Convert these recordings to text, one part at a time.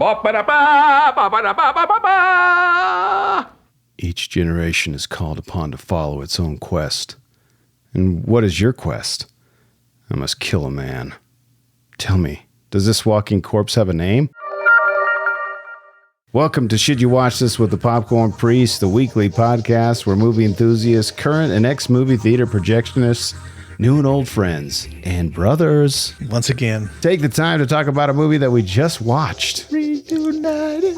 Each generation is called upon to follow its own quest. And what is your quest? I must kill a man. Tell me, does this walking corpse have a name? Welcome to Should You Watch This with the Popcorn Priest, the weekly podcast where movie enthusiasts, current and ex-movie theater projectionists, new and old friends, and brothers once again take the time to talk about a movie that we just watched. Reunited.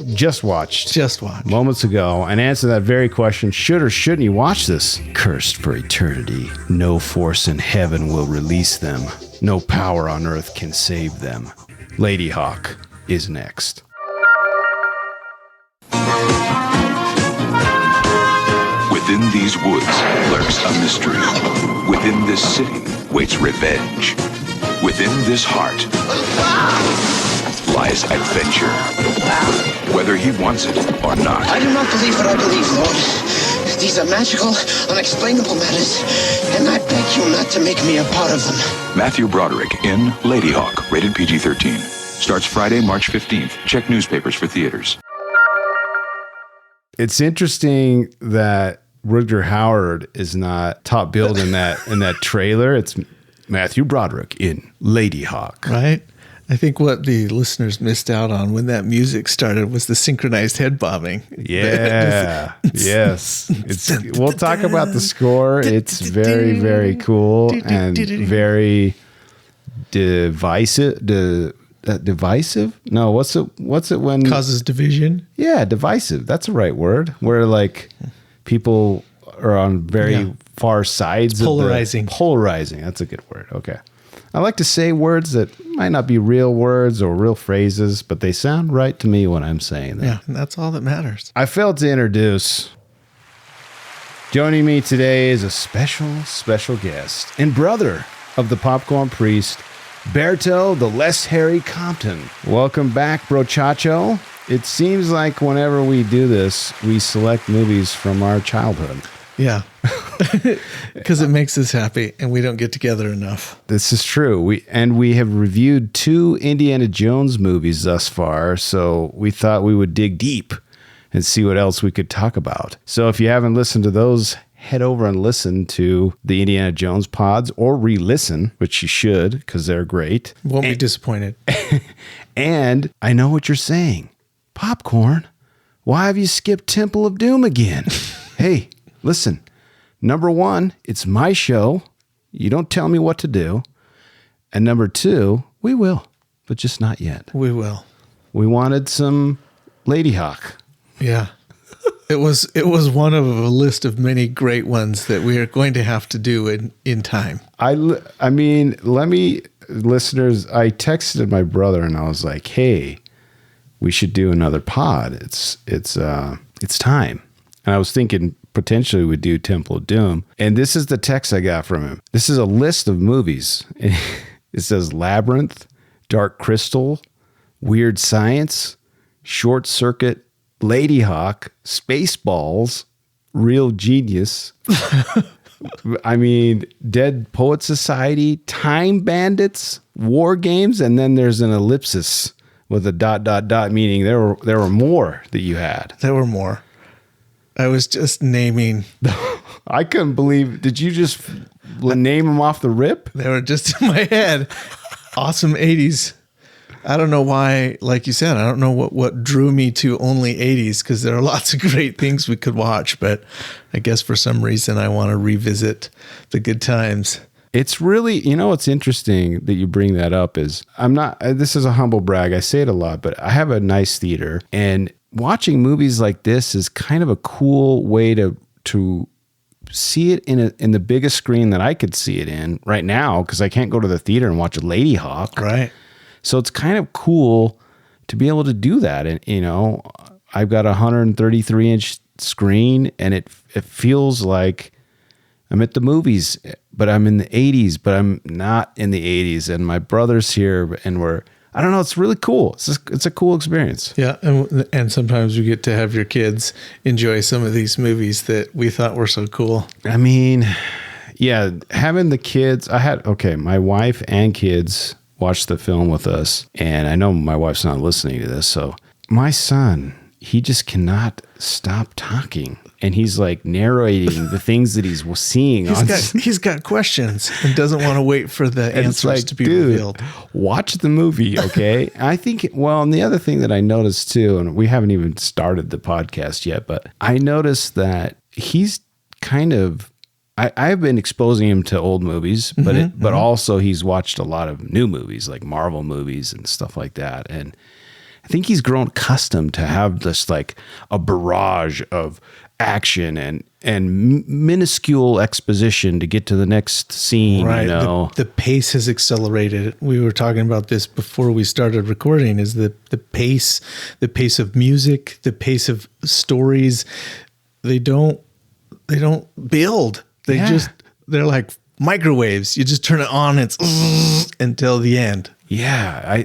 Just watched moments ago, and answer that very question: should or shouldn't you watch this? Cursed for eternity, no force in heaven will release them. No power on earth can save them. Ladyhawke is next. Within these woods lurks a mystery. Within this city waits revenge. Within this heart lies adventure. Whether he wants it or not. I do not believe what I believe, Lord. These are magical, unexplainable matters, and I beg you not to make me a part of them. Matthew Broderick in Ladyhawke, rated PG-13. Starts Friday, March 15th. Check newspapers for theaters. It's interesting that Rutger Hauer is not top billed in that trailer. It's Matthew Broderick in Ladyhawke. Right? I think what the listeners missed out on when that music started was the synchronized head bobbing. Yeah. Yes. We'll talk about the score. It's very, very cool and very divisive. Divisive? No, what's it when causes division? Yeah, divisive. That's the right word. Where like people are on very far sides. It's polarizing. Polarizing. That's a good word. Okay. I like to say words that might not be real words or real phrases, but they sound right to me when I'm saying them. Yeah, and that's all that matters. I failed to introduce. Joining me today is a special guest and brother of the Popcorn Priest, Berto the Less Harry Compton. Welcome back, brochacho. It seems like whenever we do this, we select movies from our childhood. Yeah, because it makes us happy and we don't get together enough. This is true. We have reviewed 2 Indiana Jones movies thus far, so we thought we would dig deep and see what else we could talk about. So if you haven't listened to those, head over and listen to the Indiana Jones pods or re-listen, which you should because they're great. Won't be disappointed. And I know what you're saying. Popcorn, why have you skipped Temple of Doom again? Hey, listen, number 1, it's my show. You don't tell me what to do. And number 2, we will, but just not yet. We will. We wanted some Ladyhawke. Yeah. It was one of a list of many great ones that we are going to have to do in time. I mean, listeners, I texted my brother and I was like, hey, we should do another pod. It's time. And I was thinking potentially we'd do Temple of Doom. And this is the text I got from him. This is a list of movies. It says Labyrinth, Dark Crystal, Weird Science, Short Circuit, Ladyhawke, Spaceballs, Real Genius. I mean, Dead Poet Society, Time Bandits, War Games, and then there's an ellipsis with a ... meaning there were more that you had. There were more. I was just naming. I couldn't believe. Did you just name them off the rip? They were just in my head. Awesome 80s. I don't know why, like you said, I don't know what drew me to only 80s because there are lots of great things we could watch, but I guess for some reason I want to revisit the good times. It's really, what's interesting that you bring that up is this is a humble brag. I say it a lot, but I have a nice theater, and watching movies like this is kind of a cool way to see it in the biggest screen that I could see it in right now because I can't go to the theater and watch a Ladyhawke. Right. So it's kind of cool to be able to do that. And, I've got a 133-inch screen and it feels like I'm at the movies, but I'm in the 80s, but I'm not in the 80s. And my brother's here and I don't know, it's really cool. It's a cool experience. Yeah. And sometimes you get to have your kids enjoy some of these movies that we thought were so cool. I mean, yeah, having the kids, my wife and kids watched the film with us, and I know my wife's not listening to this, so my son, he just cannot stop talking. And he's like narrating the things that he's seeing. He's got questions and doesn't want to wait for the answers to be revealed. Watch the movie, okay? I think, well, and the other thing that I noticed too, and we haven't even started the podcast yet, but I noticed that he's kind of, I've been exposing him to old movies, but also he's watched a lot of new movies, like Marvel movies and stuff like that. And I think he's grown accustomed to have this like a barrage of action and minuscule exposition to get to the next scene. Right. You know, the pace has accelerated. We were talking about this before we started recording. Is the pace of music, the pace of stories. They don't build. They're like microwaves. You just turn it on. It's until the end. Yeah,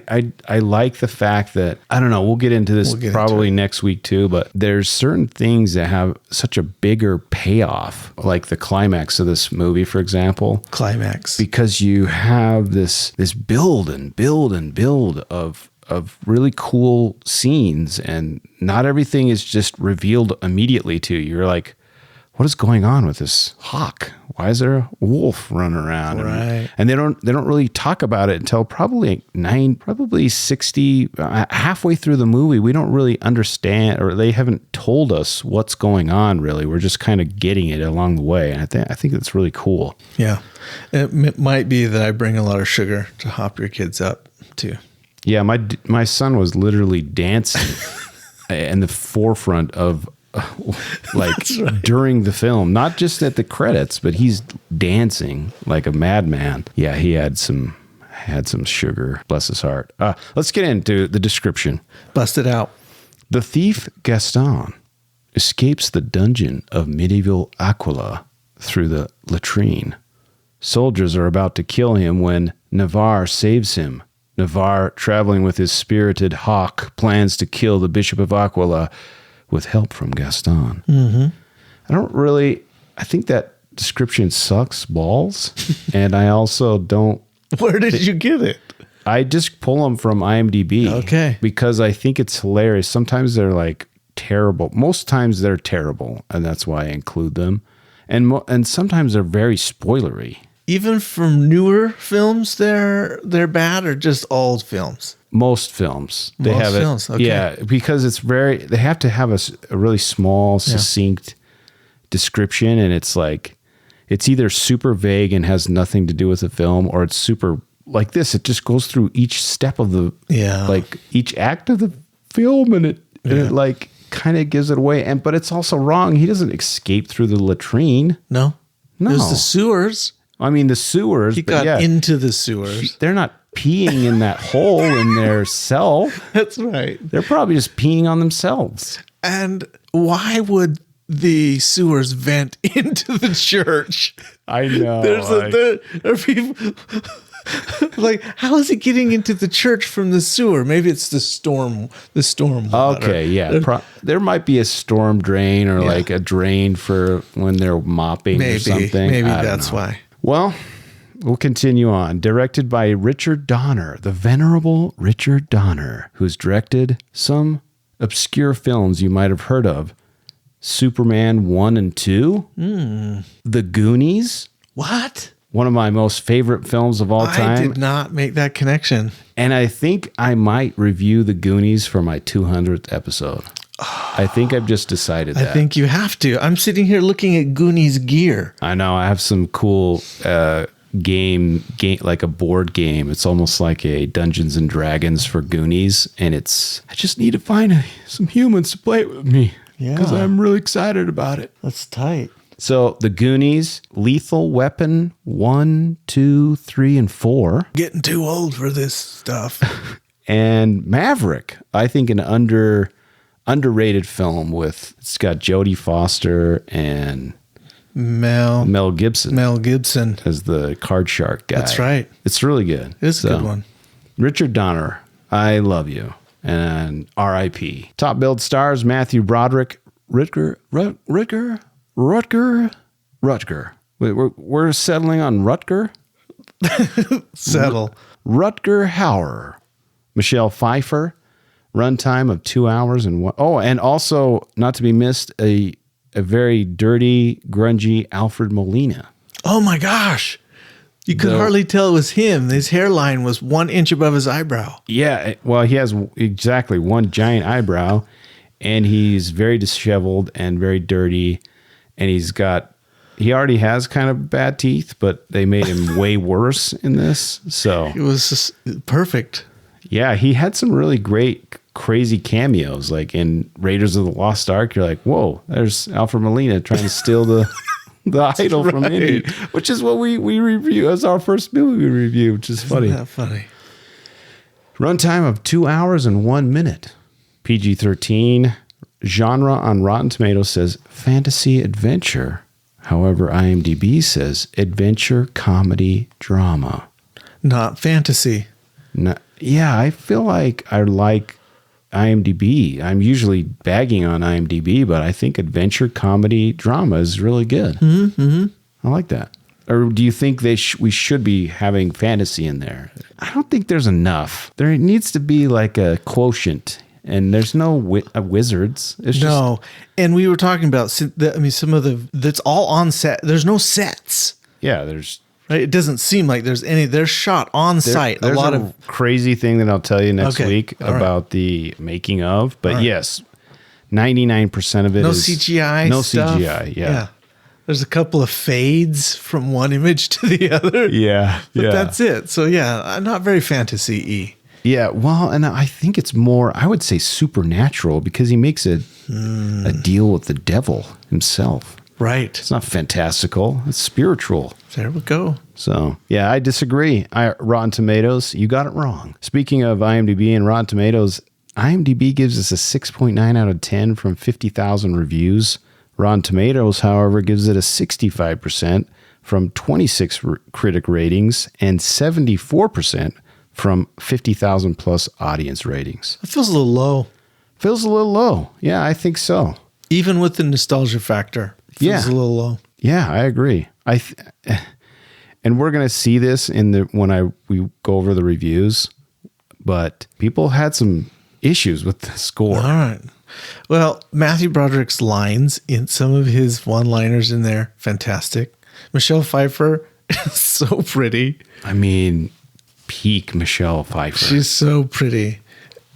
I like the fact that, I don't know, we'll get into this probably next week too, but there's certain things that have such a bigger payoff, like the climax of this movie, for example. Climax. Because you have this build and build and build of really cool scenes, and not everything is just revealed immediately to you. You're like, what is going on with this hawk? Why is there a wolf running around? Right. And they don't really talk about it until probably 60, halfway through the movie. We don't really understand, or they haven't told us what's going on really. We're just kind of getting it along the way. And I think that's really cool. Yeah. It might be that I bring a lot of sugar to hop your kids up too. Yeah. My son was literally dancing in the forefront of, like right. During the film, not just at the credits, but he's dancing like a madman. Yeah, he had some sugar, bless his heart. Let's get into the description. Bust it out. The thief Gaston escapes the dungeon of medieval Aquila through the latrine. Soldiers are about to kill him when Navarre saves him. Navarre, traveling with his spirited hawk, plans to kill the Bishop of Aquila with help from Gaston. Mm-hmm. I think that description sucks balls. And I also don't. Where did you get it? I just pull them from IMDb. Okay. Because I think it's hilarious. Sometimes they're like terrible. Most times they're terrible. And that's why I include them. And sometimes they're very spoilery. Even from newer films, they're bad, or just old films? Most films. They Most have films, it. okay. Yeah, because they have to have a really small, succinct description, and it's like, it's either super vague and has nothing to do with the film, or it's super like this. It just goes through each step of the, like each act of the film, and it like kind of gives it away. But it's also wrong. He doesn't escape through the latrine. No. It was the sewers. I mean, the sewers. He got into the sewers. They're not peeing in that hole in their cell. That's right. They're probably just peeing on themselves. And why would the sewers vent into the church? I know. There are people like, how is it getting into the church from the sewer? Maybe it's the storm water. Okay, yeah. There might be a storm drain, or like a drain for when they're mopping or something. Maybe that's why. Well, we'll continue on. Directed by Richard Donner, the venerable Richard Donner, who's directed some obscure films you might have heard of. Superman 1 and 2. The Goonies. What? One of my most favorite films of all time. I did not make that connection. And I think I might review The Goonies for my 200th episode. I think I've just decided that. I think you have to. I'm sitting here looking at Goonies gear. I know. I have some cool game, like a board game. It's almost like a Dungeons and Dragons for Goonies. And I just need to find some humans to play it with me. Yeah. Because I'm really excited about it. That's tight. So The Goonies, Lethal Weapon 1, 2, 3, and 4. Getting too old for this stuff. And Maverick. I think an underrated film it's got Jodie Foster and Mel Gibson. Mel Gibson as the card shark guy. That's right. It's really good. It's a good one. Richard Donner, I love you. And R.I.P. Top billed stars: Matthew Broderick, Rutger. We're settling on Rutger. Settle. Rutger Hauer. Michelle Pfeiffer, runtime of 2 hours and one. Oh, and also, not to be missed, a very dirty, grungy Alfred Molina. Oh my gosh. You could hardly tell it was him. His hairline was 1 inch above his eyebrow. Yeah, well, he has exactly one giant eyebrow, and he's very disheveled and very dirty, and he already has kind of bad teeth, but they made him way worse in this. So It was just perfect. yeah, he had some really great, crazy cameos, like in Raiders of the Lost Ark. You're like, whoa, there's Alfred Molina trying to steal the idol from Indy, which is what we review as our first movie we review, which is funny. Isn't that funny? Runtime of 2 hours and 1 minute. PG-13. Genre on Rotten Tomatoes says fantasy adventure. However, IMDb says adventure, comedy, drama. Not fantasy. No, yeah, I feel like I like IMDb. I'm usually bagging on IMDb, but I think adventure, comedy, drama is really good. Mm-hmm. I like that. Or do you think we should be having fantasy in there? I don't think there's enough. There needs to be like a quotient, and there's no wizards. It's No. And we were talking about, some of that's all on set. There's no sets. Yeah, there's... Right? It doesn't seem like there's any. They're shot on site. There's a crazy thing that I'll tell you next week about the making of. But yes, 99% of it no is CGI. No stuff. CGI. Yeah. There's a couple of fades from one image to the other. Yeah. But that's it. So yeah, not very fantasy-y. Yeah. Well, and I think it's more, I would say, supernatural, because he makes a deal with the devil himself. Right. It's not fantastical. It's spiritual. There we go. So, yeah, I disagree. Rotten Tomatoes, you got it wrong. Speaking of IMDb and Rotten Tomatoes, IMDb gives us a 6.9 out of 10 from 50,000 reviews. Rotten Tomatoes, however, gives it a 65% from 26 critic ratings and 74% from 50,000 plus audience ratings. It feels a little low. Feels a little low. Yeah, I think so. Even with the nostalgia factor. Feels a little low. Yeah, I agree. And we're gonna see this when we go over the reviews, but people had some issues with the score. All right. Well, Matthew Broderick's lines in some of his one-liners in there, fantastic. Michelle Pfeiffer is so pretty. I mean, peak Michelle Pfeiffer. She's so pretty.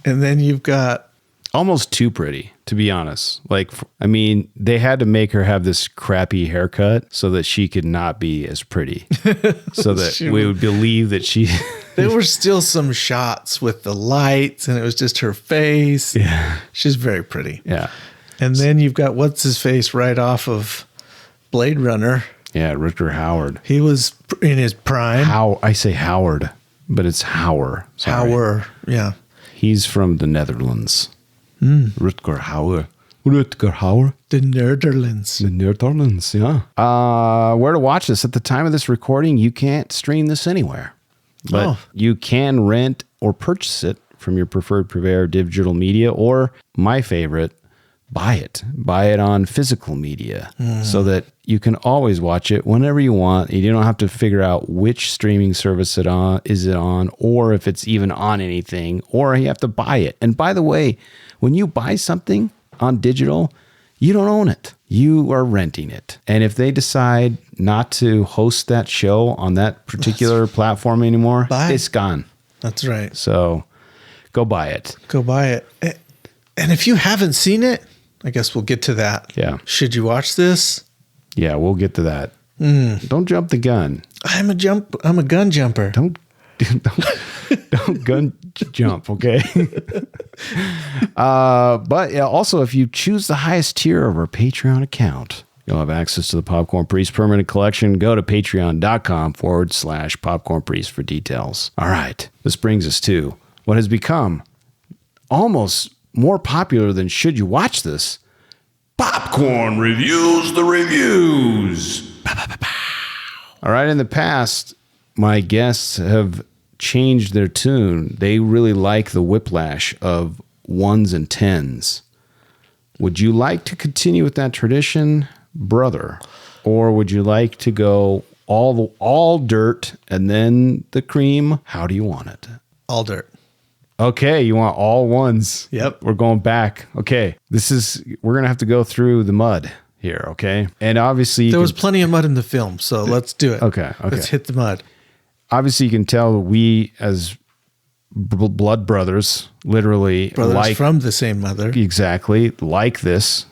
And then you've got almost too pretty, to be honest. Like, I mean, they had to make her have this crappy haircut so that she could not be as pretty, so that we would believe that she. There were still some shots with the lights, and it was just her face. Yeah, she's very pretty. Yeah, and then you've got what's his face right off of Blade Runner. Yeah, Rutger Hauer. He was in his prime. I say Howard, but it's Hauer. Sorry. Hauer, yeah. He's from the Netherlands. Rutger Hauer. Rutger Hauer. The Netherlands. The Netherlands, yeah. Where to watch this? At the time of this recording, you can't stream this anywhere. But you can rent or purchase it from your preferred purveyor of digital media, or my favorite, buy it. Buy it on physical media so that you can always watch it whenever you want. You don't have to figure out which streaming service it on, or if it's even on anything, or you have to buy it. And by the way, when you buy something on digital, you don't own it. You are renting it. And if they decide not to host that show on that particular platform anymore, it's gone. That's right. So go buy it. Go buy it. And if you haven't seen it, I guess we'll get to that. Yeah. Should you watch this? Yeah, we'll get to that. Don't jump the gun. I'm a gun jumper. Don't gun jump, okay? But yeah, also, if you choose the highest tier of our Patreon account, you'll have access to the Popcorn Priest permanent collection. Go to patreon.com/Popcorn Priest for details. All right, this brings us to what has become almost more popular than Should You Watch This? Popcorn Reviews the Reviews. All right, in the past, my guests have changed their tune. They really like the whiplash of 1s and 10s. Would you like to continue with that tradition, brother? Or would you like to go all dirt and then the cream. How do you want it? All dirt. Okay, you want all ones. Yep. We're going back. Okay. We're going to have to go through the mud here, okay? And obviously There was plenty of mud in the film, so let's do it. Okay. Let's hit the mud. Obviously you can tell we as blood brothers, literally Brothers from the same mother. Exactly, like this.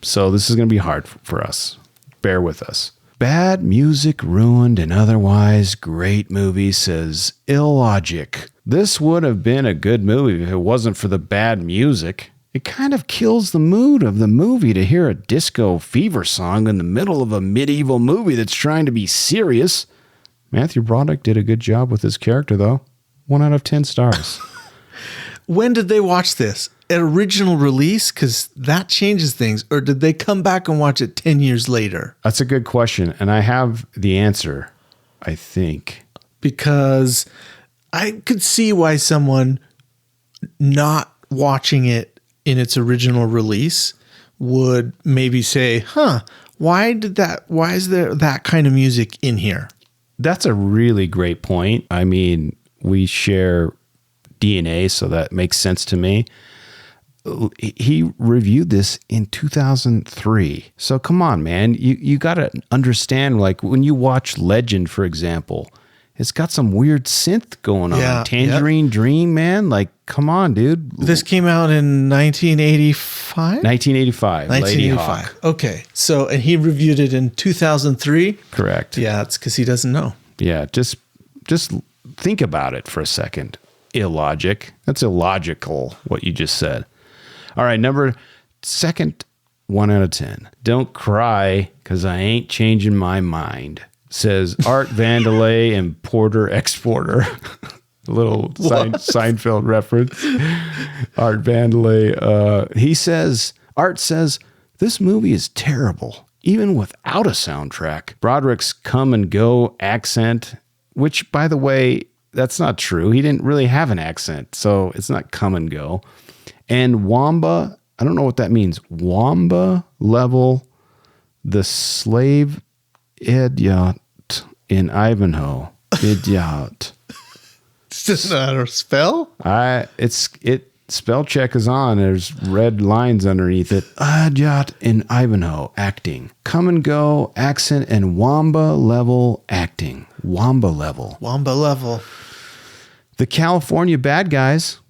So this is going to be hard for us. Bear with us. Bad music ruined an otherwise great movie, says Illogic. This would have been a good movie if it wasn't for the bad music. It kind of kills the mood of the movie to hear a disco fever song in the middle of a medieval movie that's trying to be serious. Matthew Broderick did a good job with his character, though. 1 out of 10 stars. When did they watch this? At original release? Because that changes things. Or did they come back and watch it 10 years later? That's a good question. And I have the answer, I think. Because I could see why someone not watching it in its original release would maybe say, why is there that kind of music in here? That's a really great point. I mean, we share DNA, so that makes sense to me. He reviewed this in 2003. So come on, man. You got to understand, like when you watch Legend, for example, it's got some weird synth going on. Yeah, Tangerine Dream, man. Like, come on, dude. This came out in 1985? 1985. 1985. Ladyhawke. Okay. So, and he reviewed it in 2003? Correct. Yeah, it's because he doesn't know. Yeah, just think about it for a second. Illogic. That's illogical, what you just said. All right, second 1 out of 10. Don't cry, because I ain't changing my mind, says Art Vandelay and Porter Exporter. A little Seinfeld reference. Art Vandelay. Art says, this movie is terrible, even without a soundtrack. Broderick's come and go accent, which, by the way, that's not true. He didn't really have an accent, so it's not come and go. And Wamba, I don't know what that means. Wamba level, the slave idiot in Ivanhoe. Idiot. Doesn't know how to spell? Spell check is on. There's red lines underneath it. Idiot in Ivanhoe acting. Come and go accent and Wamba level acting. Wamba level. Wamba level. The California bad guys.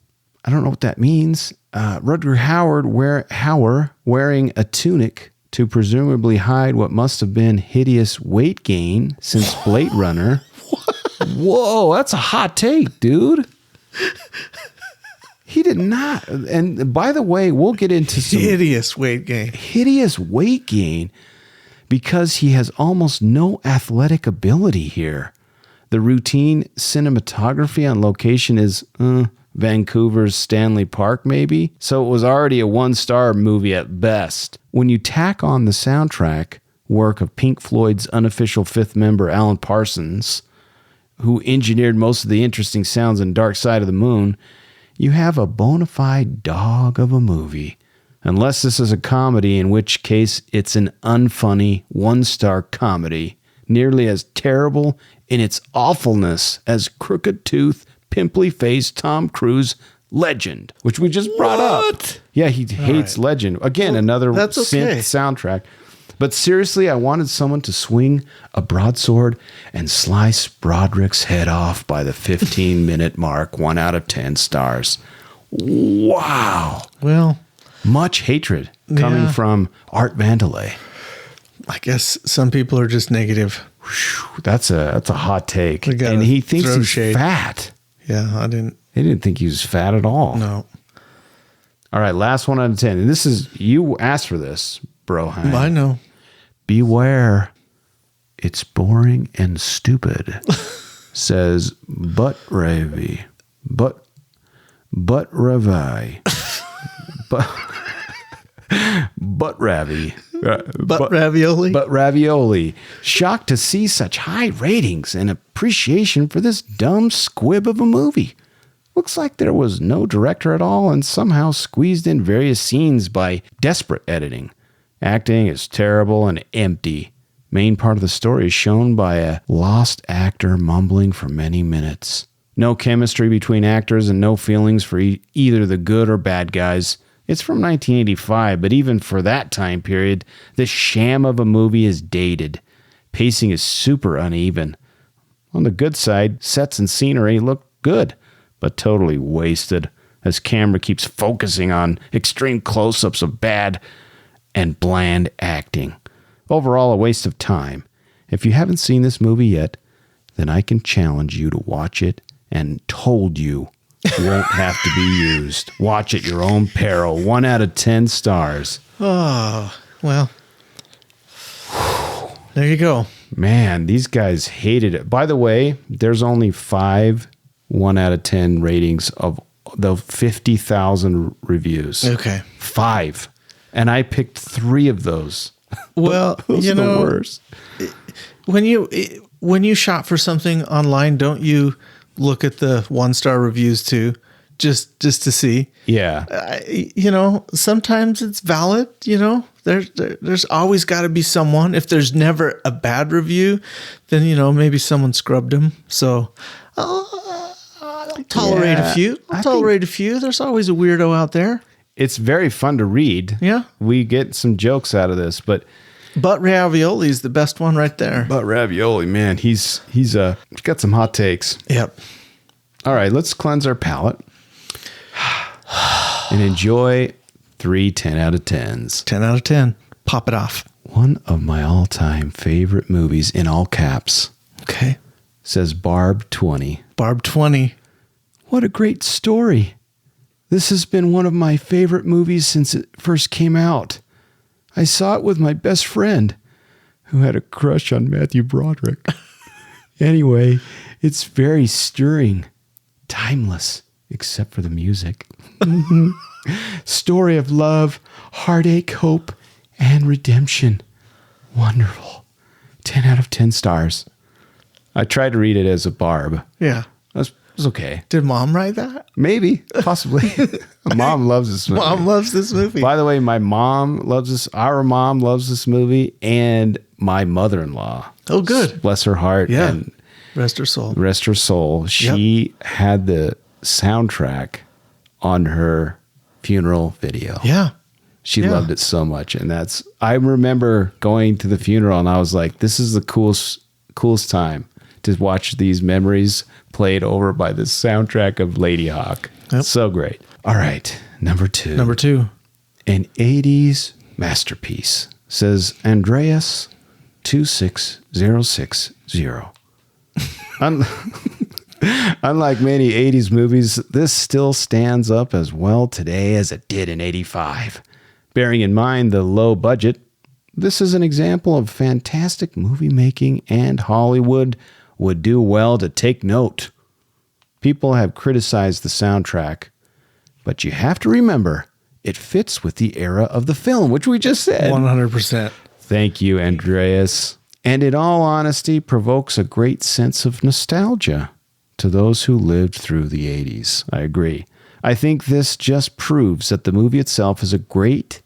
I don't know what that means. Rutger Hauer wearing a tunic to presumably hide what must have been hideous weight gain since Blade Runner. Whoa, that's a hot take, dude. He did not. And by the way, we'll get into some hideous weight gain. Hideous weight gain because he has almost no athletic ability here. The routine cinematography on location is Vancouver's Stanley Park, maybe. So it was already a 1-star movie at best. When you tack on the soundtrack work of Pink Floyd's unofficial fifth member, Alan Parsons, who engineered most of the interesting sounds in Dark Side of the Moon, you have a bona fide dog of a movie. Unless this is a comedy, in which case it's an unfunny 1-star comedy, nearly as terrible in its awfulness as Crooked Tooth, Pimply-faced Tom Cruise Legend, which we just brought up. Yeah, he hates Legend. Again, another synth soundtrack. But seriously, I wanted someone to swing a broadsword and slice Broderick's head off by the 15-minute mark. 1 out of 10 stars. Wow. Well, much hatred coming from Art Vandelay. I guess some people are just negative. That's a hot take. And he thinks he's fat. Yeah, He didn't think he was fat at all. No. All right, last 1 out of 10. And this is, you asked for this, bro. I know. Beware. It's boring and stupid, says Butt Ravi. Butt Ravi. Butt Ravi. Butt ravioli? Butt ravioli. Shocked to see such high ratings and appreciation for this dumb squib of a movie. Looks like there was no director at all and somehow squeezed in various scenes by desperate editing. Acting is terrible and empty. Main part of the story is shown by a lost actor mumbling for many minutes. No chemistry between actors and no feelings for either the good or bad guys. It's from 1985, but even for that time period, this sham of a movie is dated. Pacing is super uneven. On the good side, sets and scenery look good, but totally wasted as camera keeps focusing on extreme close-ups of bad and bland acting. Overall, a waste of time. If you haven't seen this movie yet, then I can challenge you to watch it and told you won't have to be used. Watch at your own peril. 1 out of 10 stars. Oh, well, there you go. Man, these guys hated it. By the way, there's only 5 1 out of 10 ratings of the 50,000 reviews. Okay. 5. And I picked 3 of those. Well, those you are know, the worst. when you shop for something online, don't you look at the 1-star reviews too, just to see? Yeah. You know, sometimes it's valid. You know, there's always got to be someone. If there's never a bad review, then you know maybe someone scrubbed them. So I'll tolerate a few. I'll tolerate a few. There's always a weirdo out there. It's very fun to read. Yeah. We get some jokes out of this, but Ravioli is the best one right there. But Ravioli, man, he's got some hot takes. Yep. All right, let's cleanse our palate and enjoy 3 10 out of 10s. 10 out of 10. Pop it off. One of my all-time favorite movies in all caps. Okay. Says Barb 20. Barb 20. What a great story. This has been one of my favorite movies since it first came out. I saw it with my best friend, who had a crush on Matthew Broderick. Anyway, it's very stirring, timeless, except for the music. Story of love, heartache, hope, and redemption. Wonderful. 10 out of 10 stars. I tried to read it as a Barb. Yeah. It was okay. Did Mom write that? Maybe, possibly. Mom loves this movie. Mom loves this movie. By the way, my mom loves this. Our mom loves this movie, and my mother-in-law. Oh, good. Bless her heart. Yeah. And rest her soul. rest her soul. She had the soundtrack on her funeral video. Yeah. She loved it so much, and I remember going to the funeral, and I was like, "This is the coolest time to watch these memories played over by this soundtrack of Ladyhawke." Yep. So great. All right, number 2. Number 2. An 80s masterpiece, says Andreas 26060. Unlike many 80s movies, this still stands up as well today as it did in 85. Bearing in mind the low budget, this is an example of fantastic movie making, and Hollywood would do well to take note. People have criticized the soundtrack, but you have to remember it fits with the era of the film, which we just said. 100%. Thank you, Andreas. And in all honesty, provokes a great sense of nostalgia to those who lived through the 80s. I agree. I think this just proves that the movie itself is great,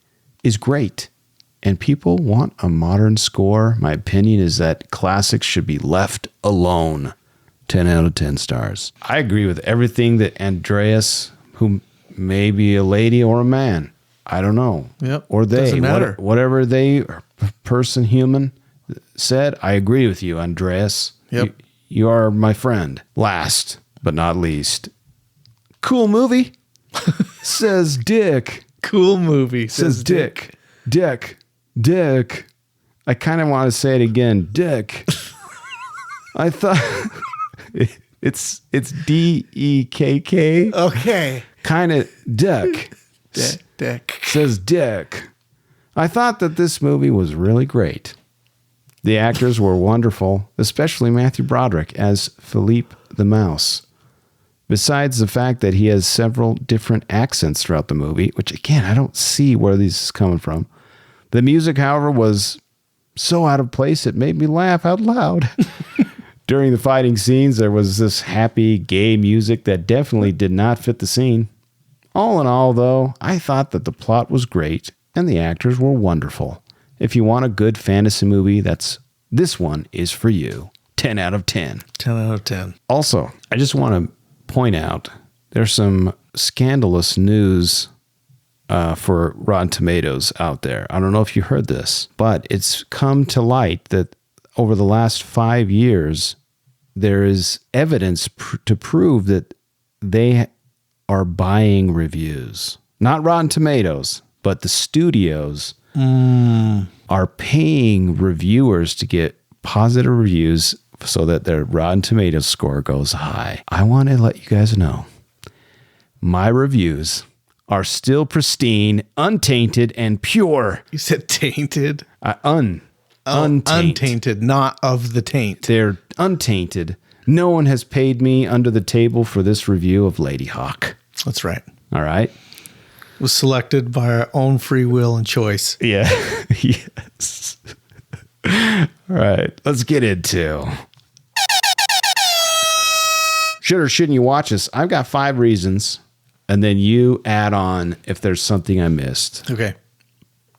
and people want a modern score. My opinion is that classics should be left alone. 10 out of 10 stars. I agree with everything that Andreas, who may be a lady or a man, I don't know. Yep. Or they, Doesn't matter. whatever they, person, human, said, I agree with you, Andreas. Yep. You are my friend. Last but not least, cool movie, says Dick. Cool movie. Says Dick. Dick. I kind of want to say it again. Dick. I thought it's DEKK. Okay. Kind of Dick. Dick. Says Dick. I thought that this movie was really great. The actors were wonderful, especially Matthew Broderick as Philippe the Mouse. Besides the fact that he has several different accents throughout the movie, which again, I don't see where this is coming from. The music, however, was so out of place it made me laugh out loud. During the fighting scenes, there was this happy, gay music that definitely did not fit the scene. All in all, though, I thought that the plot was great and the actors were wonderful. If you want a good fantasy movie that's this one is for you. 10 out of 10. 10 out of 10. Also, I just want to point out there's some scandalous news for Rotten Tomatoes out there. I don't know if you heard this, but it's come to light that over the last 5 years, there is evidence to prove that they are buying reviews. Not Rotten Tomatoes, but the studios are paying reviewers to get positive reviews so that their Rotten Tomatoes score goes high. I want to let you guys know my reviews are still pristine, untainted, and pure. You said tainted? Untainted. Untainted, not of the taint. They're untainted. No one has paid me under the table for this review of Ladyhawke. That's right. All right. It was selected by our own free will and choice. Yeah. Yes. All right. Let's get into should or shouldn't you watch this? I've got 5 reasons, and then you add on if there's something I missed. Okay.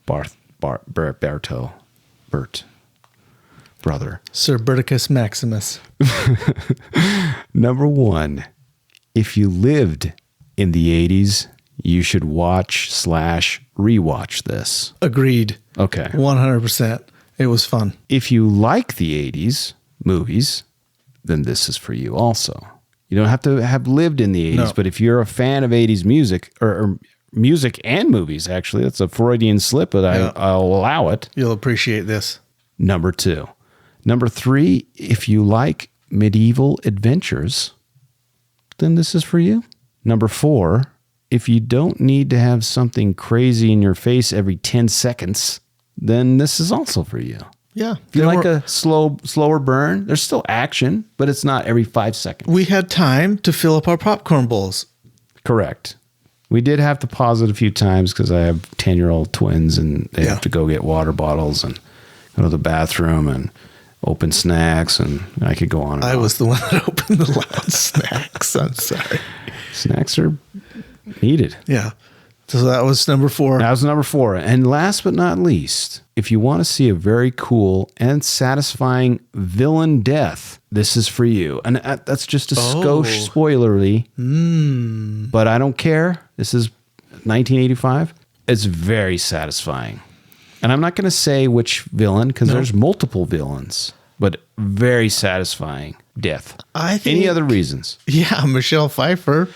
Bert, brother. Sir Berticus Maximus. Number 1, if you lived in the 80s, you should watch/rewatch this. Agreed. Okay. 100%. It was fun. If you like the 80s movies, then this is for you also. You don't have to have lived in the 80s, No. but if you're a fan of 80s music or music and movies, actually, that's a Freudian slip, but I'll allow it. You'll appreciate this. Number 2. Number 3, if you like medieval adventures, then this is for you. Number 4, if you don't need to have something crazy in your face every 10 seconds, then this is also for you. Yeah. If you like a slower burn, there's still action, but it's not every 5 seconds. We had time to fill up our popcorn bowls. Correct. We did have to pause it a few times because I have 10-year-old twins and they have to go get water bottles and go to the bathroom and open snacks, and I could go on and on. I was the one that opened the loud snacks. I'm sorry. Snacks are needed. Yeah. So that was number 4. That was number 4. And last but not least, if you want to see a very cool and satisfying villain death, this is for you. And that's just a skosh spoilery. But I don't care. This is 1985. It's very satisfying. And I'm not going to say which villain because there's multiple villains, but very satisfying death. I think, Any other reasons? Yeah, Michelle Pfeiffer.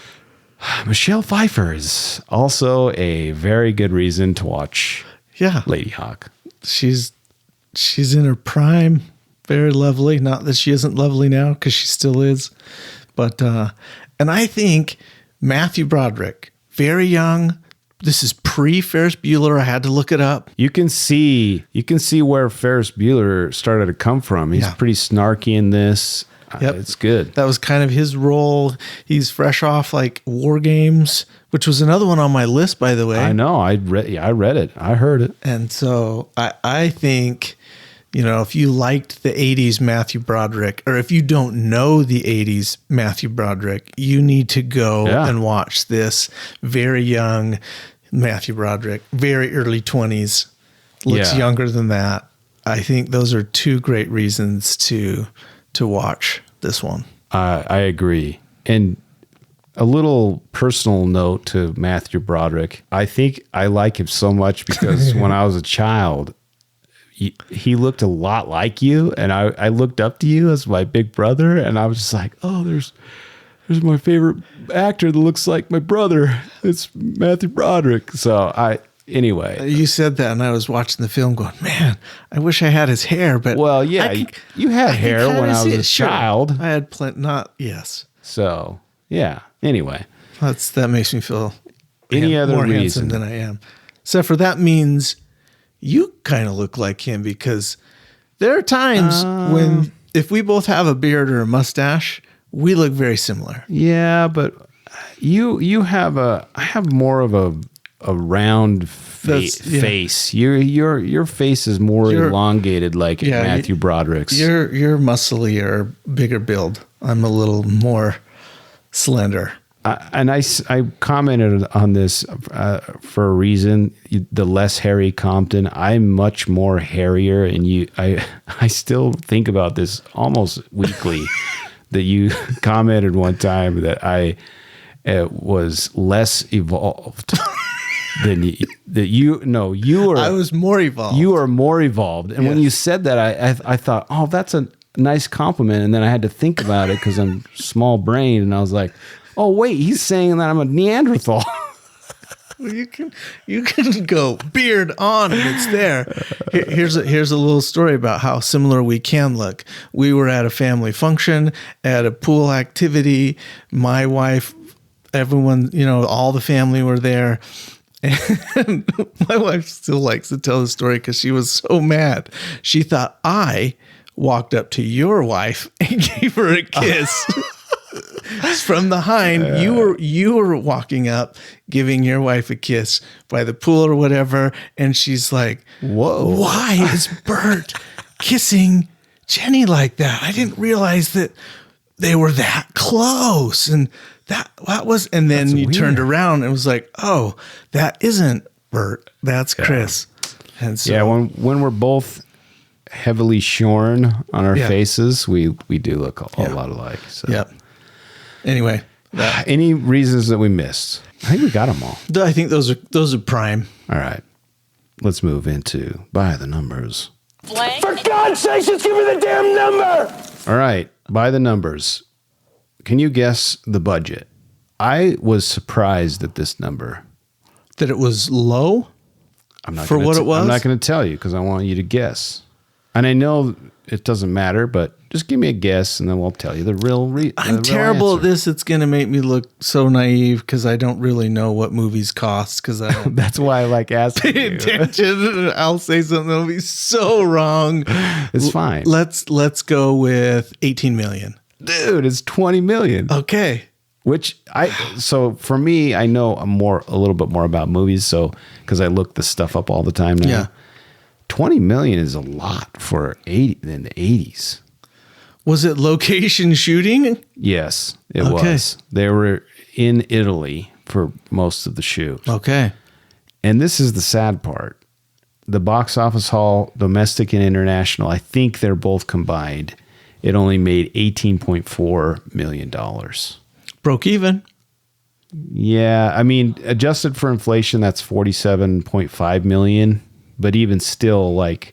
Michelle Pfeiffer is also a very good reason to watch Yeah. Ladyhawke. She's in her prime. Very lovely. Not that she isn't lovely now, because she still is. But and I think Matthew Broderick, very young. This is pre-Ferris Bueller. I had to look it up. You can see where Ferris Bueller started to come from. He's pretty snarky in this. Yep. It's good. That was kind of his role. He's fresh off like War Games, which was another one on my list, by the way. I know. I read it. I heard it. And so I think, if you liked the 80s Matthew Broderick, or if you don't know the 80s Matthew Broderick, you need to go and watch this. Very young Matthew Broderick, very early 20s, looks younger than that. I think those are 2 great reasons to watch this one. I agree. And a little personal note to Matthew Broderick. I think I like him so much because when I was a child, he looked a lot like you, and I looked up to you as my big brother, and I was just like, oh, there's my favorite actor that looks like my brother. It's Matthew Broderick. So anyway. You said that, and I was watching the film going, man, I wish I had his hair. But well, yeah, you had hair when I was a child. I had yes. So, yeah. Anyway. That makes me feel Any other more reason handsome than I am. Except for that means you kind of look like him, because there are times when if we both have a beard or a mustache, we look very similar. Yeah, but I have more of a round face. Your face is more elongated, like Matthew Broderick's. You're muscly or bigger build. I'm a little more slender. I commented on this for a reason. The less Harry Compton, I'm much more hairier, and I still think about this almost weekly. That you commented one time that I was less evolved than you. You were. I was more evolved. You are more evolved, and when you said that, I thought, oh, that's a nice compliment, and then I had to think about it because I'm small brained, and I was like, oh wait, he's saying that I'm a Neanderthal. Well, you can go beard on and it's there. Here's a little story about how similar we can look. We were at a family function, at a pool activity. My wife, everyone, all the family were there. And my wife still likes to tell the story because she was so mad. She thought I walked up to your wife and gave her a kiss. From behind, you were walking up, giving your wife a kiss by the pool or whatever, and she's like, "Whoa, why is Bert kissing Jenny like that? I didn't realize that they were that close." And that was, and then you turned around and was like, "Oh, that isn't Bert, that's Chris." And so, when we're both heavily shorn on our faces, we do look a lot alike. So. Yep. Anyway, any reasons that we missed? I think we got them all. I think those are prime. All right, let's move into by the numbers. Blank. For God's sake, just give me the damn number. All right, by the numbers. Can you guess the budget? I was surprised at this number. That it was low. I'm not for what it was. I'm not going to tell you because I want you to guess. And I know it doesn't matter, but just give me a guess, and then we'll tell you the real I'm terrible at this. It's going to make me look so naive because I don't really know what movies cost. Because I don't. That's why I like asking pay you. attention. I'll say something that'll be so wrong. It's fine. Let's go with 18 million. Dude, it's 20 million. Okay. So for me, I know a little bit more about movies. So because I look this stuff up all the time now. Yeah. 20 million is a lot for in the 80s. Was it location shooting? Yes, it was. They were in Italy for most of the shoot. Okay. And this is the sad part. The box office haul, domestic and international, I think they're both combined. It only made $18.4 million. Broke even. Yeah, I mean, adjusted for inflation, that's $47.5 million. But even still, like,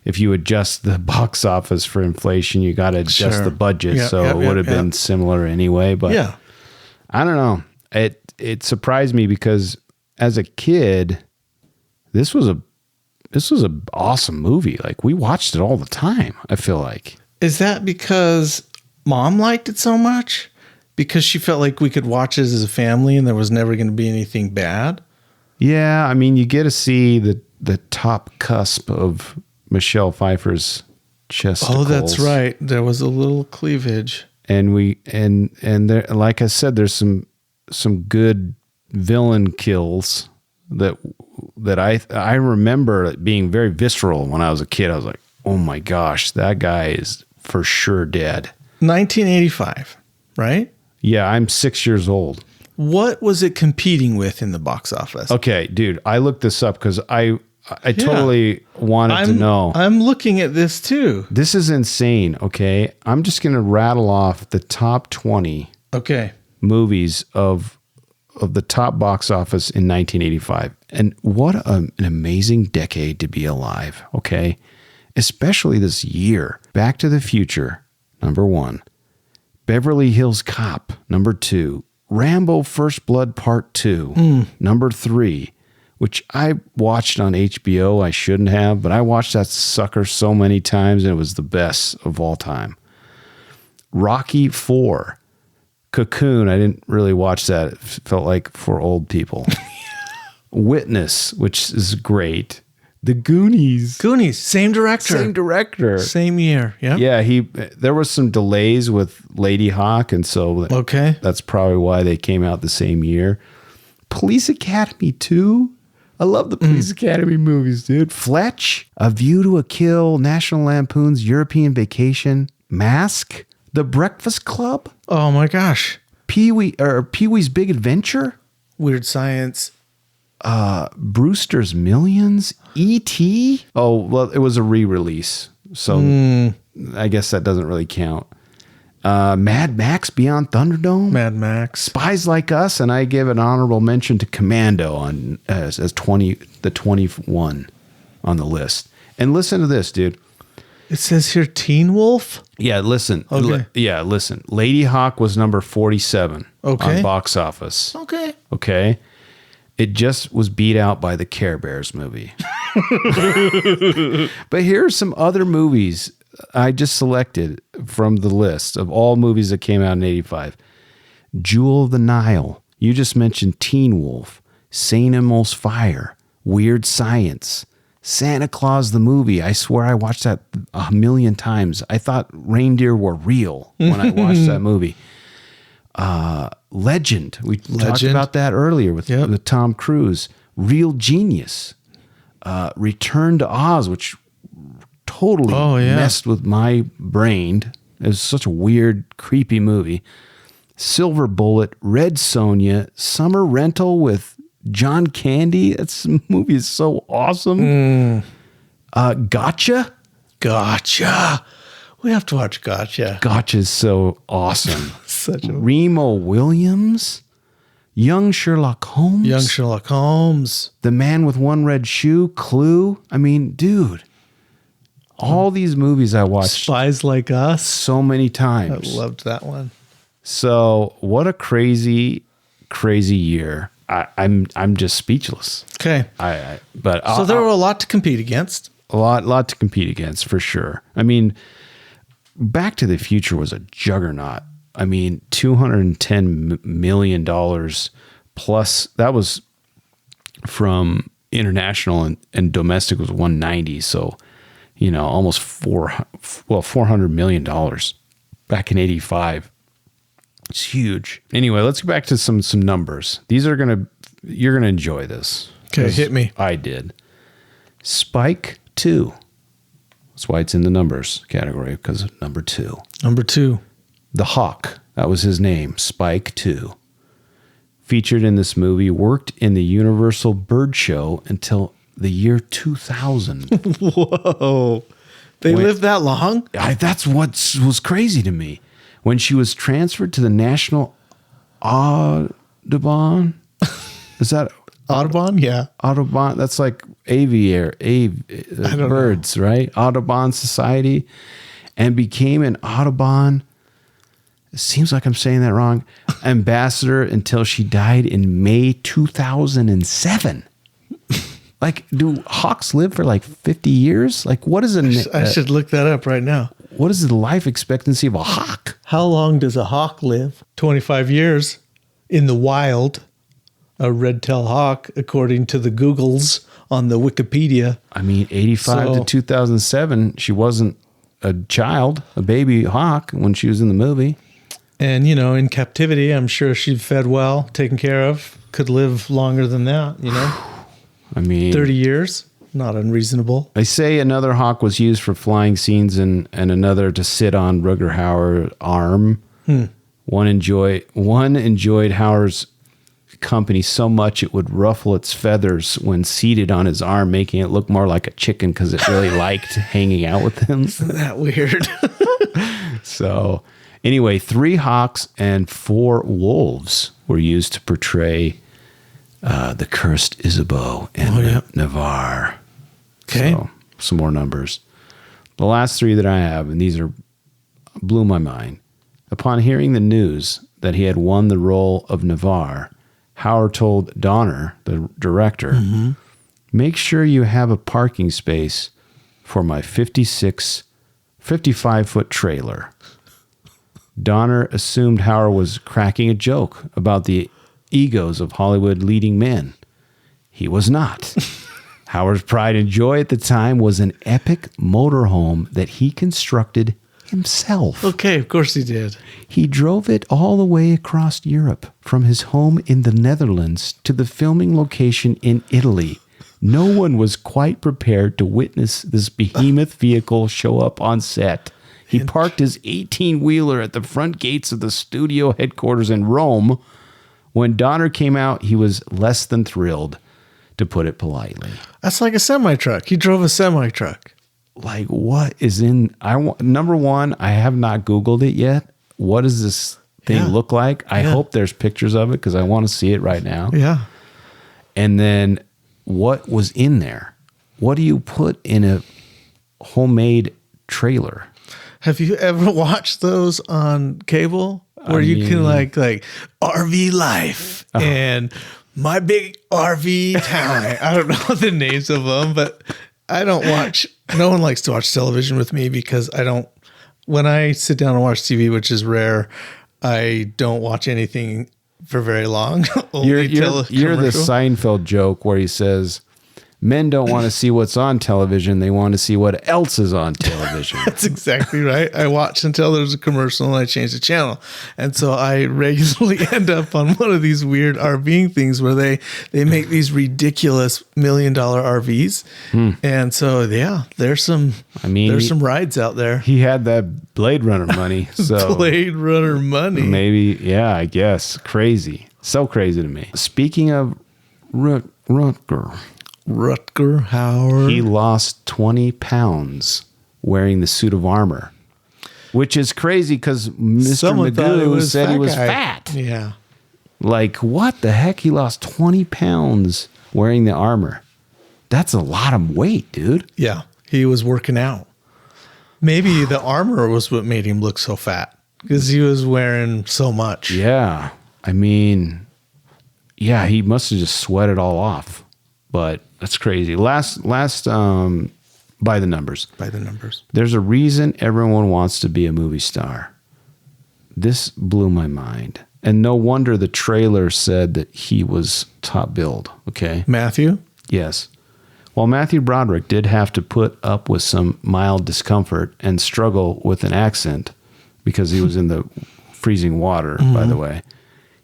if you adjust the box office for inflation, you got to adjust the budget. So it would have been similar anyway. But I don't know. It surprised me because as a kid, this was an awesome movie. Like, we watched it all the time, I feel like. Is that because mom liked it so much? Because she felt like we could watch it as a family and there was never going to be anything bad? Yeah, I mean, you get to see the top cusp of Michelle Pfeiffer's chesticles. Oh, that's right. There was a little cleavage. And there, like I said, there's some good villain kills that I remember it being very visceral when I was a kid. I was like, oh my gosh, that guy is for sure dead. 1985, right? Yeah, I'm 6 years old. What was it competing with in the box office? Okay, dude, I looked this up because I totally wanted to know. I'm looking at this too. This is insane, okay? I'm just going to rattle off the top 20 movies of the top box office in 1985. And what an amazing decade to be alive, okay? Especially this year. Back to the Future, number 1. Beverly Hills Cop, number 2. Rambo First Blood Part 2, number 3, which I watched on HBO. I shouldn't have, but I watched that sucker so many times, and it was the best of all time. Rocky 4, Cocoon. I didn't really watch that. It felt like for old people. Witness, which is great. The Goonies. Same director. Same year. Yeah. Yeah, there was some delays with Ladyhawke, and so that's probably why they came out the same year. Police Academy 2. I love the Police Academy movies, dude. Fletch, A View to a Kill, National Lampoon's European Vacation, Mask, The Breakfast Club. Oh my gosh. Pee-wee's Big Adventure, Weird Science. Brewster's Millions, E.T. Oh, well, it was a re-release, so I guess that doesn't really count. Mad Max Beyond Thunderdome, Mad Max, Spies Like Us, and I give an honorable mention to Commando on as 21 on the list. And listen to this, dude. It says here Teen Wolf. Yeah, listen. Okay. Listen. Ladyhawke was number 47 Okay. on box office. Okay. Okay. It just was beat out by the Care Bears movie. But here are some other movies I just selected from the list of all movies that came out in 85. Jewel of the Nile. You just mentioned Teen Wolf. St. Elmo's Fire. Weird Science. Santa Claus the movie. I swear I watched that 1,000,000 times. I thought reindeer were real when I watched that movie. Legend. We talked about that earlier with Tom Cruise. Real Genius. Return to Oz, which totally messed with my brain. It was such a weird, creepy movie. Silver Bullet, Red Sonja, Summer Rental with John Candy. That movie is so awesome. Gotcha. We have to watch Gotcha. Gotcha is so awesome. Such a Remo Williams, Young Sherlock Holmes. Young Sherlock Holmes. The Man with One Red Shoe, Clue. I mean, dude, all these movies I watched Spies Like Us. so many I times. loved that one. So what a crazy, crazy year. I'm just speechless. Okay. So there were a lot to compete against. A lot to compete against for sure. I mean, Back to the Future was a juggernaut. I mean, $210 million plus. That was from international and domestic was 190. So, almost $400 million back in 85. It's huge. Anyway, let's go back to some numbers. You're gonna enjoy this. Okay, hit me. I did. Spike 2. That's why it's in the numbers category, because of number 2. Number 2. The Hawk, that was his name, Spike 2. Featured in this movie, worked in the Universal Bird Show until the year 2000. Whoa. They lived that long? That's what was crazy to me. When she was transferred to the National Audubon, is that Audubon? Yeah. Audubon? That's like birds, right? Audubon Society, and became an Audubon. It seems like I'm saying that wrong. Ambassador until she died in May 2007. Like, do hawks live for like 50 years? Like, what is I should look that up right now. What is the life expectancy of a hawk? How long does a hawk live? 25 years in the wild. A red-tailed hawk, according to the Googles on the Wikipedia. I mean, 85 to 2007, she wasn't a child, a baby hawk when she was in the movie. And, in captivity, I'm sure she fed well, taken care of, could live longer than that, I mean, 30 years, not unreasonable. They say another hawk was used for flying scenes and another to sit on Rutger Hauer's arm. One enjoyed Hauer's company so much it would ruffle its feathers when seated on his arm, making it look more like a chicken because it really liked hanging out with him. Isn't that weird? So anyway, 3 hawks and 4 wolves were used to portray the cursed Isabeau and Navarre. Okay. So, some more numbers. The last 3 that I have, and these blew my mind. Upon hearing the news that he had won the role of Navarre, Hauer told Donner, the director, make sure you have a parking space for my 55-foot trailer. Donner assumed Hauer was cracking a joke about the egos of Hollywood leading men. He was not. Hauer's pride and joy at the time was an epic motorhome that he constructed himself. Okay, of course he did. He drove it all the way across Europe, from his home in the Netherlands to the filming location in Italy. No one was quite prepared to witness this behemoth vehicle show up on set. He parked his 18-wheeler at the front gates of the studio headquarters in Rome. When Donner came out, he was less than thrilled, to put it politely. That's like a semi-truck. He drove a semi-truck. Like, what is in... Number one, I have not Googled it yet. What does this thing look like? I hope there's pictures of it because I want to see it right now. Yeah. And then what was in there? What do you put in a homemade trailer? Have you ever watched those on cable where you can like RV life and my big RV town? I don't know the names of them, but I don't watch. No one likes to watch television with me because I don't. When I sit down and watch TV, which is rare, I don't watch anything for very long. You're the Seinfeld joke where he says, men don't want to see what's on television. They want to see what else is on television. That's exactly right. I watch until there's a commercial and I change the channel. And so I regularly end up on one of these weird RVing things where they make these ridiculous $1 million RVs. And so, yeah, there's some rides out there. He had that Blade Runner money. So Blade Runner money. Maybe, yeah, I guess. Crazy. So crazy to me. Speaking of Rutger Hauer. He lost 20 pounds wearing the suit of armor, which is crazy because Mr. Magoo said he was fat. Yeah. Like, what the heck? He lost 20 pounds wearing the armor. That's a lot of weight, dude. Yeah. He was working out. Maybe the armor was what made him look so fat because he was wearing so much. Yeah. I mean, yeah, he must have just sweated all off. But that's crazy. Last by the numbers. By the numbers. There's a reason everyone wants to be a movie star. This blew my mind. And no wonder the trailer said that he was top billed. Okay. Matthew? Yes. While Matthew Broderick did have to put up with some mild discomfort and struggle with an accent because he was in the freezing water, by the way,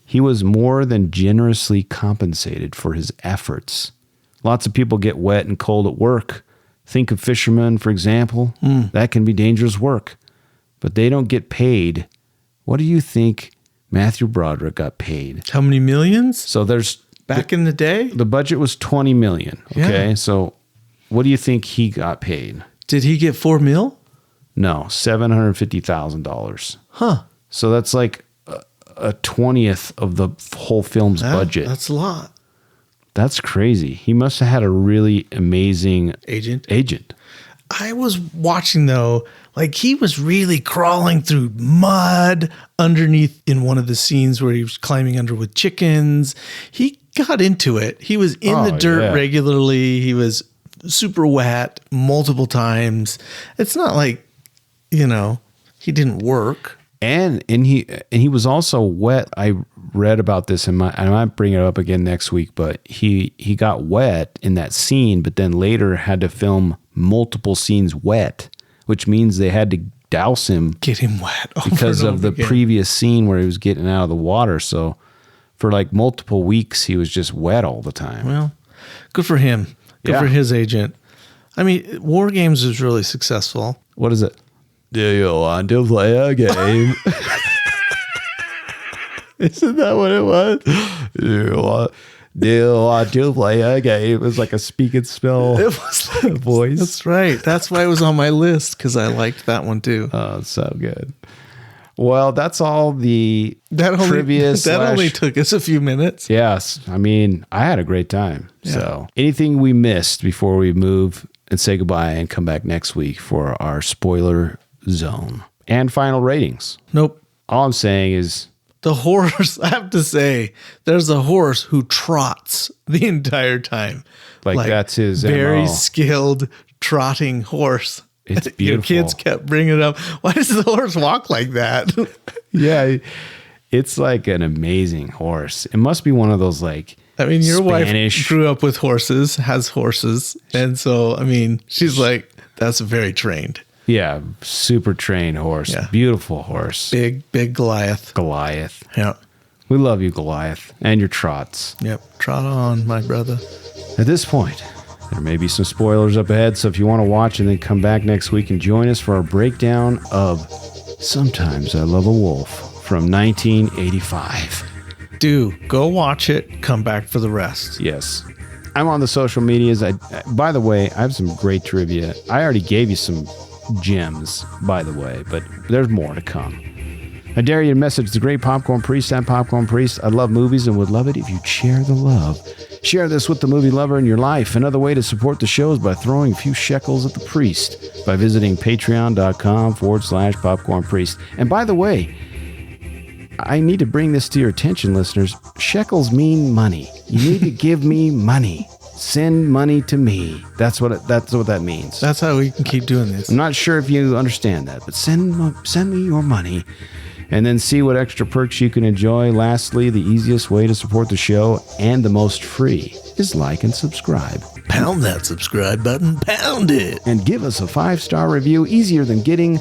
he was more than generously compensated for his efforts. Lots of people get wet and cold at work. Think of fishermen, for example. That can be dangerous work. But they don't get paid. What do you think Matthew Broderick got paid? How many millions? So there's... Back in the day? The budget was $20 million. Okay. Yeah. So what do you think he got paid? Did he get $4 million? No, $750,000. Huh. So that's like a 20th of the whole film's budget. That's a lot. That's crazy. He must have had a really amazing agent. I was watching though, like he was really crawling through mud underneath in one of the scenes where he was climbing under with chickens. He got into it. He was in the dirt regularly. He was super wet multiple times. It's not like, he didn't work. And he was also wet. I read about this and I might bring it up again next week, but he got wet in that scene, but then later had to film multiple scenes wet, which means they had to douse him. Get him wet. Because of the previous scene where he was getting out of the water. So for like multiple weeks, he was just wet all the time. Well, good for him. Good for his agent. I mean, War Games was really successful. What is it? Do you want to play a game? Isn't that what it was? Do you want to play a game? It was like a speak and spell voice. That's right. That's why it was on my list, because I liked that one too. Oh, so good. Well, that's all the trivia. That only took us a few minutes. Yes. I mean, I had a great time. Yeah. So anything we missed before we move and say goodbye and come back next week for our spoiler zone and final ratings? Nope. All I'm saying is the horse. I have to say, there's a horse who trots the entire time. Like that's his very MO. Skilled trotting horse. It's beautiful. Your kids kept bringing it up. Why does the horse walk like that? Yeah, it's like an amazing horse. It must be one of those like. I mean, your Spanish. wife grew up with horses, has horses, and so I mean, she's like, that's very trained. Yeah, super trained horse. Yeah. Beautiful horse. Big Goliath. Yeah. We love you, Goliath, and your trots. Yep. Trot on, my brother. At this point, There may be some spoilers up ahead, so if you want to watch and then come back next week and join us for our breakdown of Sometimes I Love a Wolf from 1985. Do go watch it. Come back for the rest. Yes. I'm on the social medias. By the way, I have some great trivia. I already gave you some gems, by the way, but there's more to come. I dare you to message the great Popcorn Priest at Popcorn Priest. I love movies and would love it if you'd share the love. Share this with the movie lover in your life. Another way to support the show is by throwing a few shekels at the priest by visiting patreon.com/Popcorn Priest. And by the way, I need to bring this to your attention, listeners. Shekels mean money. You need to give me money. Send money to me. That's what that means. That's how we can keep doing this. I'm not sure if you understand that, but send me your money. And then see what extra perks you can enjoy. Lastly, the easiest way to support the show and the most free is like and subscribe. Pound that subscribe button. Pound it. And give us a 5-star review. Easier than getting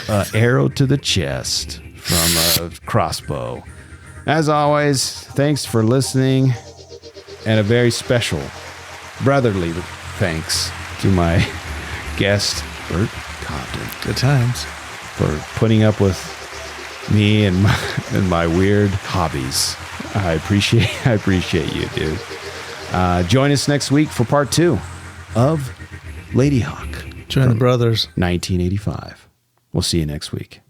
an arrow to the chest from a crossbow. As always, thanks for listening. And a very special brotherly thanks to my guest, Bert Compton. Good times. For putting up with me and my weird hobbies. I appreciate you, dude. Join us next week for part 2 of Ladyhawke. Join the brothers. 1985. We'll see you next week.